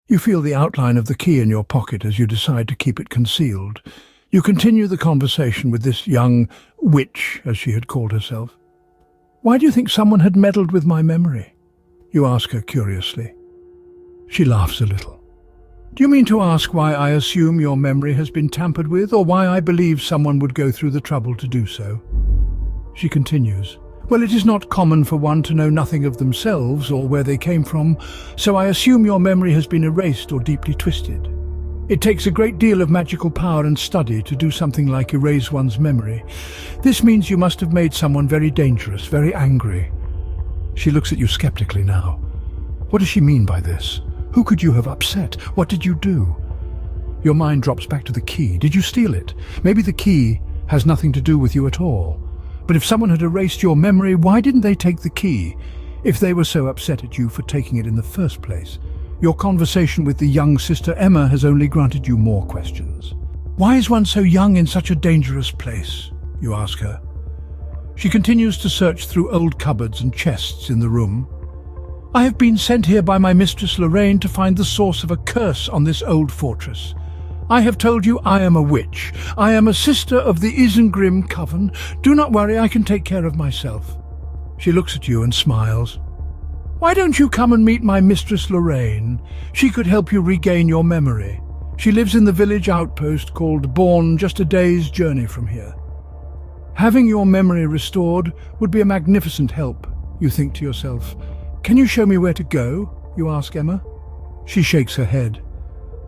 You feel the outline of the key in your pocket as you decide to keep it concealed. You continue the conversation with this young witch, as she had called herself. "Why do you think someone had meddled with my memory?" you ask her curiously. She laughs a little. "Do you mean to ask why I assume your memory has been tampered with, or why I believe someone would go through the trouble to do so?" She continues. "Well, it is not common for one to know nothing of themselves or where they came from, so I assume your memory has been erased or deeply twisted. It takes a great deal of magical power and study to do something like erase one's memory. This means you must have made someone very dangerous, very angry." She looks at you skeptically now. What does she mean by this? Who could you have upset? What did you do? Your mind drops back to the key. Did you steal it? Maybe the key has nothing to do with you at all. But if someone had erased your memory, why didn't they take the key, if they were so upset at you for taking it in the first place? Your conversation with the young Sister Emma has only granted you more questions. "Why is one so young in such a dangerous place?" you ask her. She continues to search through old cupboards and chests in the room. "I have been sent here by my Mistress Loraine to find the source of a curse on this old fortress. I have told you I am a witch. I am a sister of the Isengrim coven. Do not worry, I can take care of myself." She looks at you and smiles. "Why don't you come and meet my Mistress Loraine? She could help you regain your memory. She lives in the village outpost called Bourne, just a day's journey from here. Having your memory restored would be a magnificent help," you think to yourself. "Can you show me where to go?" you ask Emma. She shakes her head.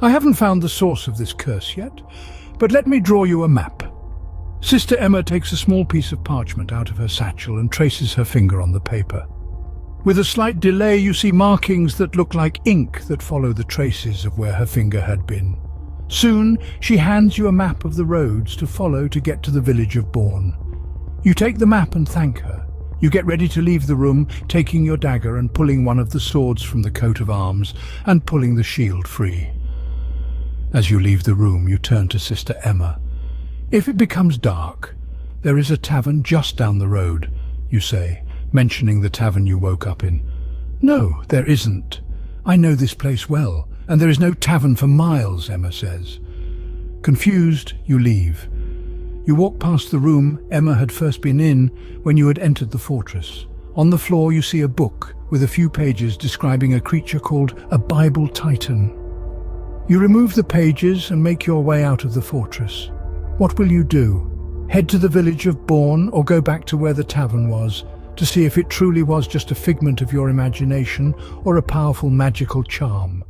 "I haven't found the source of this curse yet, but let me draw you a map." Sister Emma takes a small piece of parchment out of her satchel and traces her finger on the paper. With a slight delay, you see markings that look like ink that follow the traces of where her finger had been. Soon, she hands you a map of the roads to follow to get to the village of Bourne. You take the map and thank her. You get ready to leave the room, taking your dagger and pulling one of the swords from the coat of arms and pulling the shield free. As you leave the room, you turn to Sister Emma. "If it becomes dark, there is a tavern just down the road," you say, mentioning the tavern you woke up in. "No, there isn't. I know this place well, and there is no tavern for miles," Emma says. Confused, you leave. You walk past the room Emma had first been in when you had entered the fortress. On the floor you see a book with a few pages describing a creature called a Bible Titan. You remove the pages and make your way out of the fortress. What will you do? Head to the village of Bourne or go back to where the tavern was to see if it truly was just a figment of your imagination or a powerful magical charm?